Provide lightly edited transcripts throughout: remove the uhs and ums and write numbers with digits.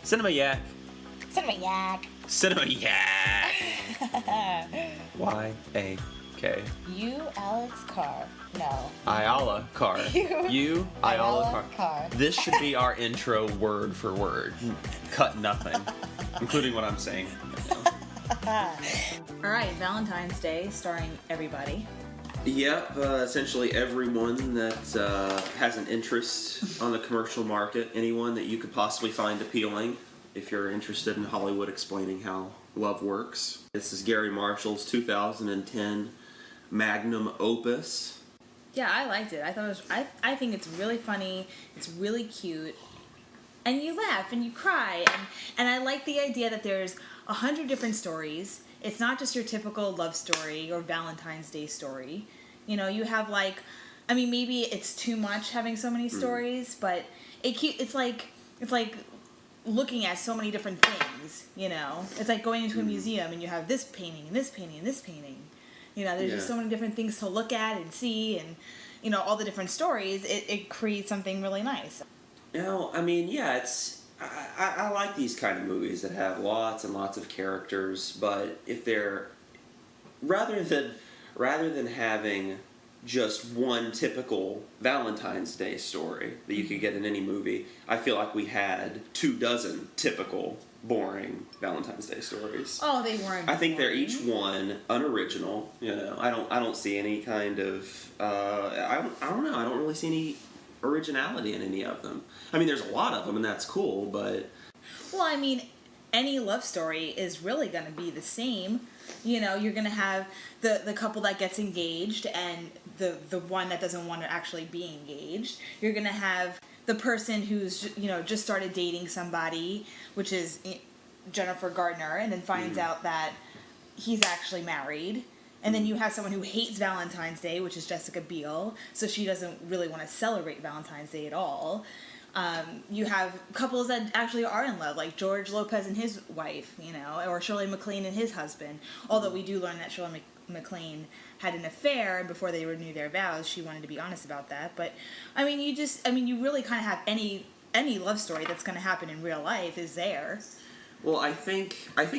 CinemaYAK. CinemaYAK. CinemaYAK. Y-A-K. You, Alex Carr. No. Ayala Carr. You, Ayala Carr. Carr. This should be our intro word for word. Cut nothing, including what I'm saying. Alright, Valentine's Day, starring everybody. Yep, essentially everyone that has an interest on the commercial market, anyone that you could possibly find appealing if you're interested in Hollywood explaining how love works. This is Gary Marshall's 2010 magnum opus. Yeah, I liked it. I thought it was. I think it's really funny. It's really cute, and you laugh and you cry, and I like the idea that there's 100 different stories. It's not just your typical love story or Valentine's Day story. You know, you have maybe it's too much having so many stories, but it's like looking at so many different things. You know, it's like going into a museum and you have this painting and this painting and this painting. You know, there's just so many different things to look at and see, and you know, all the different stories. It creates something really nice. You know, I mean, yeah, it's. I like these kind of movies that have lots and lots of characters, but if they're rather than having just one typical Valentine's Day story that you could get in any movie, I feel like we had 24 typical boring Valentine's Day stories. Oh, they weren't. I think they're each one unoriginal. You know, I don't see any kind of. I don't know. I don't really see any originality in any of them. I mean, there's a lot of them, and that's cool, but... Well, I mean, any love story is really going to be the same. You know, you're going to have the couple that gets engaged and the one that doesn't want to actually be engaged. You're going to have the person who's, you know, just started dating somebody, which is Jennifer Gardner, and then finds out that he's actually married. And then you have someone who hates Valentine's Day, which is Jessica Biel, so she doesn't really want to celebrate Valentine's Day at all. You have couples that actually are in love, like George Lopez and his wife, you know, or Shirley MacLaine and his husband. Although we do learn that Shirley MacLaine had an affair, and before they renewed their vows, she wanted to be honest about that. But, I mean, you really kind of have any love story that's going to happen in real life is there. Well, I think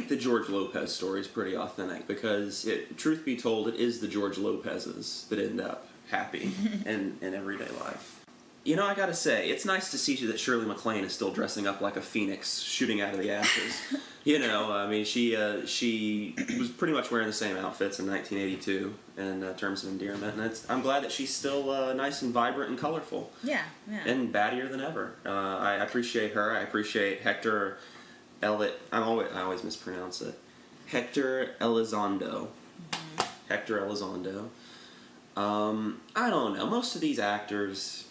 the George Lopez story is pretty authentic because, truth be told, it is the George Lopez's that end up happy in everyday life. You know, I gotta say, it's nice to see that Shirley MacLaine is still dressing up like a phoenix shooting out of the ashes. You know, I mean, she was pretty much wearing the same outfits in 1982 in terms of endearment, and I'm glad that she's still nice and vibrant and colorful. Yeah. And battier than ever. I appreciate her. I appreciate Hector. I always mispronounce it. Hector Elizondo. Mm-hmm. Hector Elizondo. I don't know. Most of these actors,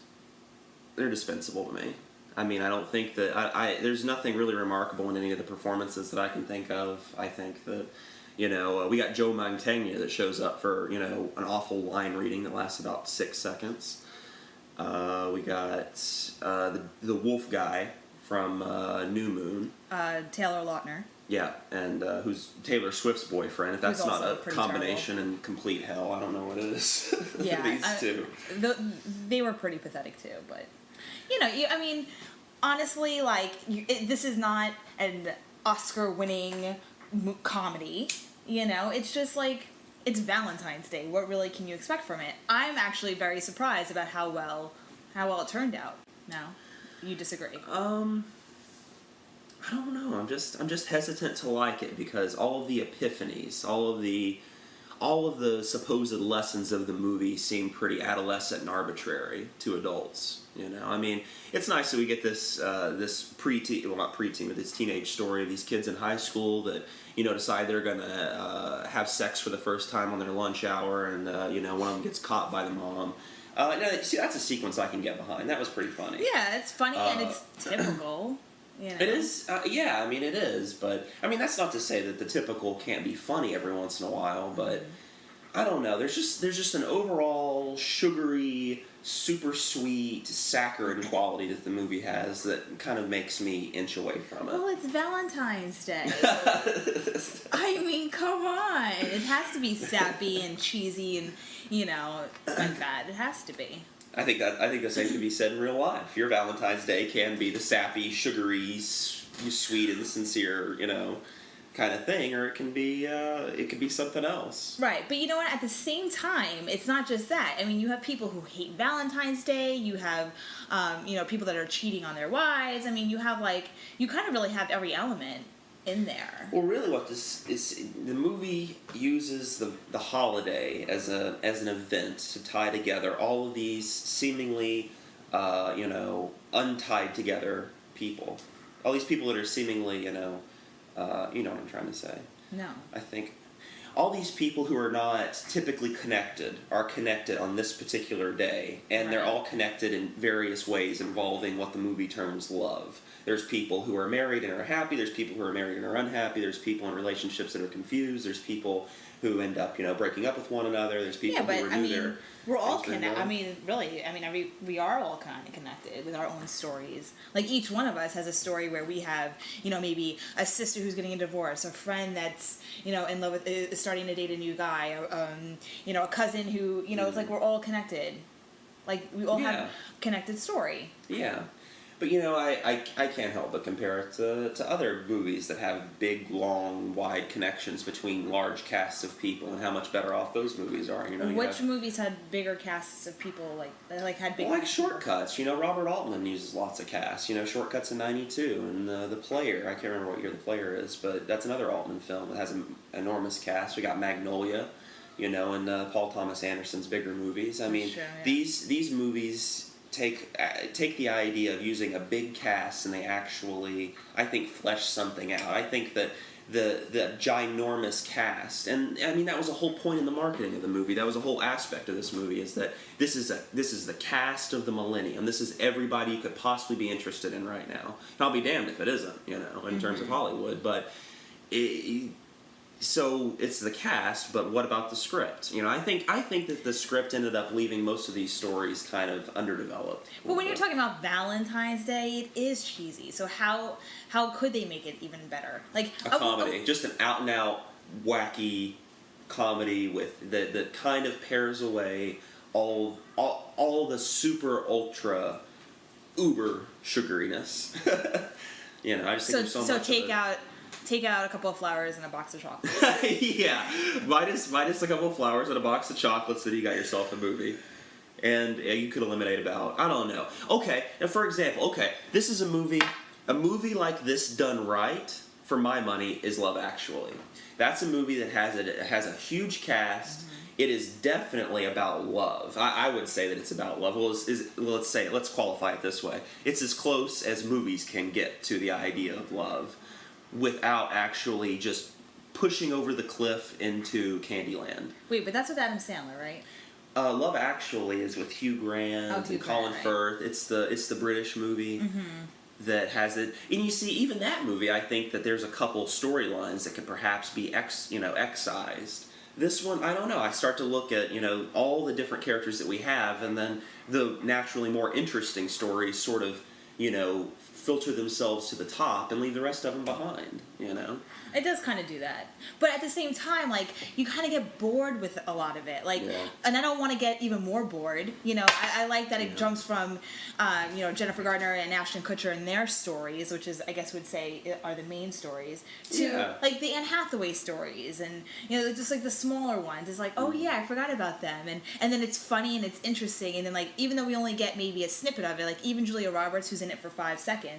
they're dispensable to me. I mean, I don't think that there's nothing really remarkable in any of the performances that I can think of. I think that, you know, we got Joe Mantegna that shows up for, you know, an awful line reading that lasts about 6 seconds. We got the wolf guy from New Moon. Taylor Lautner. Yeah, and who's Taylor Swift's boyfriend. If that's not a combination terrible. In complete hell, I don't know what it is. Yeah, These two. They were pretty pathetic too, but, you know, I mean, honestly, like, this is not an Oscar-winning comedy, you know? It's just like, it's Valentine's Day. What really can you expect from it? I'm actually very surprised about how well it turned out. No? You disagree? I don't know. I'm just hesitant to like it because all of the epiphanies, all of the supposed lessons of the movie seem pretty adolescent and arbitrary to adults. You know, I mean, it's nice that we get this preteen, well, not preteen, but this teenage story of these kids in high school that, you know, decide they're gonna have sex for the first time on their lunch hour, and you know, one of them gets caught by the mom. Now, see, that's a sequence I can get behind. That was pretty funny. Yeah, it's funny and it's typical. You know? It is, yeah, I mean, it is, but, I mean, that's not to say that the typical can't be funny every once in a while, but, I don't know, there's just an overall sugary, super sweet, saccharine quality that the movie has that kind of makes me inch away from it. Well, it's Valentine's Day. I mean, come on. It has to be sappy and cheesy and, you know, like that. It has to be. I think the same can be said in real life. Your Valentine's Day can be the sappy, sugary, sweet and sincere, kind of thing, or it can be something else. Right, but you know what? At the same time, it's not just that. I mean, you have people who hate Valentine's Day. You have, people that are cheating on their wives. I mean, you have you kind of really have every element in there. Well, really, what this is, the movie uses the holiday as an event to tie together all of these seemingly, untied together people. All these people that are seemingly, you know what I'm trying to say. No. I think all these people who are not typically connected are connected on this particular day, and they're all connected in various ways involving what the movie terms love. There's people who are married and are happy, there's people who are married and are unhappy, there's people in relationships that are confused, there's people who end up, breaking up with one another, there's people who renew their... We're all connected. I mean, really, we are all kind of connected with our own stories. Like, each one of us has a story where we have, maybe a sister who's getting a divorce, a friend that's, in love with, is starting to date a new guy, a cousin who, it's like we're all connected. Like, we all have a connected story. Yeah. But, I can't help but compare it to other movies that have big, long, wide connections between large casts of people and how much better off those movies are. Which movies had bigger casts of people, had bigger... Well, like Shortcuts. Robert Altman uses lots of casts. Shortcuts in 92 and The Player. I can't remember what year The Player is, but that's another Altman film. It has an enormous cast. We got Magnolia, and Paul Thomas Anderson's bigger movies. I mean, these movies... take the idea of using a big cast and they actually, I think, flesh something out. I think that the ginormous cast, and I mean that was a whole point in the marketing of the movie. That was a whole aspect of this movie, is that this is the cast of the millennium. This is everybody you could possibly be interested in right now. And I'll be damned if it isn't, in terms of Hollywood. But so it's the cast, but what about the script? I think that the script ended up leaving most of these stories kind of underdeveloped. Well, when you're talking about Valentine's Day, it is cheesy. So how could they make it even better? Like a comedy, just an out and out wacky comedy with that kind of pairs away all the super ultra uber sugariness. I just think there's so much. So take out a couple of flowers and a box of chocolates. Yeah, minus a couple of flowers and a box of chocolates, then you got yourself a movie. And you could eliminate about, I don't know. Okay, and for example, this is a movie like this done right, for my money, is Love Actually. That's a movie that has a huge cast. Mm-hmm. It is definitely about love. I would say that it's about love. Well, let's qualify it this way. It's as close as movies can get to the idea of love, without actually just pushing over the cliff into Candyland. Wait, but that's with Adam Sandler, right? Love Actually is with Hugh Grant and Colin Firth. It's the British movie that has it. And you see, even that movie, I think that there's a couple storylines that could perhaps be excised. This one, I don't know. I start to look at, all the different characters that we have, and then the naturally more interesting stories sort of, filter themselves to the top and leave the rest of them behind, It does kind of do that. But at the same time, you kind of get bored with a lot of it. And I don't want to get even more bored. I like that it jumps from, Jennifer Gardner and Ashton Kutcher and their stories, which is, I guess would say, are the main stories, to, the Anne Hathaway stories. And, just, the smaller ones. It's oh, yeah, I forgot about them. And then it's funny and it's interesting. And then, even though we only get maybe a snippet of it, even Julia Roberts, who's in it for 5 seconds,